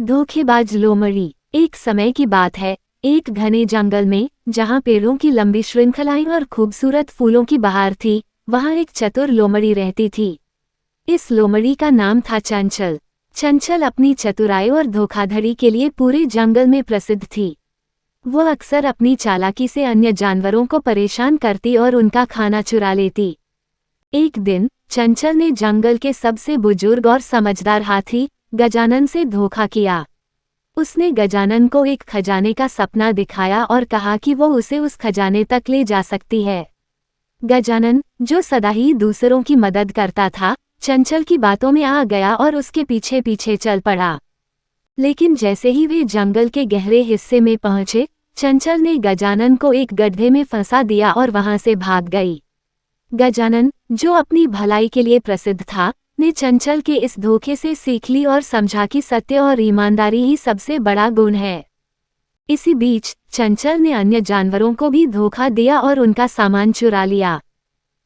धोखेबाज लोमड़ी। एक समय की बात है, एक घने जंगल में, जहाँ पेड़ों की लंबी श्रृंखलाएं और खूबसूरत फूलों की बहार थी, वहाँ एक चतुर लोमड़ी रहती थी। इस लोमड़ी का नाम था चंचल। चंचल अपनी चतुराई और धोखाधड़ी के लिए पूरे जंगल में प्रसिद्ध थी। वो अक्सर अपनी चालाकी से अन्य जानवरों को परेशान करती और उनका खाना चुरा लेती। एक दिन चंचल ने जंगल के सबसे बुजुर्ग और समझदार हाथी गजानन से धोखा किया। उसने गजानन को एक खजाने का सपना दिखाया और कहा कि वो उसे उस खजाने तक ले जा सकती है। गजानन, जो सदा ही दूसरों की मदद करता था, चंचल की बातों में आ गया और उसके पीछे पीछे चल पड़ा। लेकिन जैसे ही वे जंगल के गहरे हिस्से में पहुंचे, चंचल ने गजानन को एक गड्ढे में फंसा दिया और वहां से भाग गई। गजानन, जो अपनी भलाई के लिए प्रसिद्ध था, ने चंचल के इस धोखे से सीख ली और समझा कि सत्य और ईमानदारी ही सबसे बड़ा गुण है। इसी बीच चंचल ने अन्य जानवरों को भी धोखा दिया और उनका सामान चुरा लिया।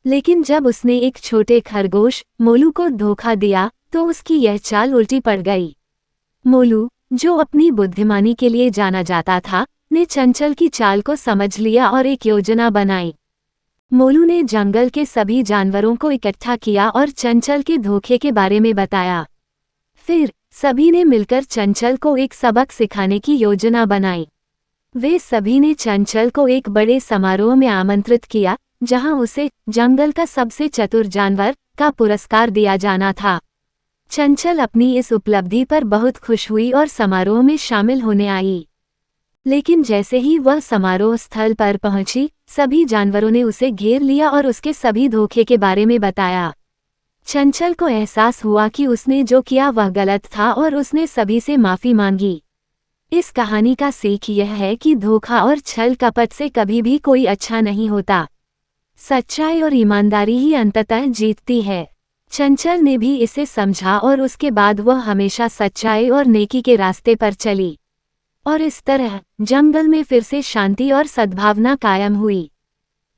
लेकिन जब उसने एक छोटे खरगोश मोलू को धोखा दिया, तो उसकी यह चाल उल्टी पड़ गई। मोलू, जो अपनी बुद्धिमानी के लिए जाना जाता था, ने चंचल की चाल को समझ लिया और एक योजना बनाई। मोलू ने जंगल के सभी जानवरों को इकट्ठा किया और चंचल के धोखे के बारे में बताया। फिर सभी ने मिलकर चंचल को एक सबक सिखाने की योजना बनाई। वे सभी ने चंचल को एक बड़े समारोह में आमंत्रित किया, जहां उसे जंगल का सबसे चतुर जानवर का पुरस्कार दिया जाना था। चंचल अपनी इस उपलब्धि पर बहुत खुश हुई और समारोह में शामिल होने आई। लेकिन जैसे ही वह समारोह स्थल पर पहुंची, सभी जानवरों ने उसे घेर लिया और उसके सभी धोखे के बारे में बताया। चंचल को एहसास हुआ कि उसने जो किया वह गलत था और उसने सभी से माफी मांगी। इस कहानी का सीख यह है कि धोखा और छल कपट से कभी भी कोई अच्छा नहीं होता। सच्चाई और ईमानदारी ही अंततः जीतती है। चंचल ने भी इसे समझा और उसके बाद वह हमेशा सच्चाई और नेकी के रास्ते पर चली। और इस तरह जंगल में फिर से शांति और सद्भावना कायम हुई।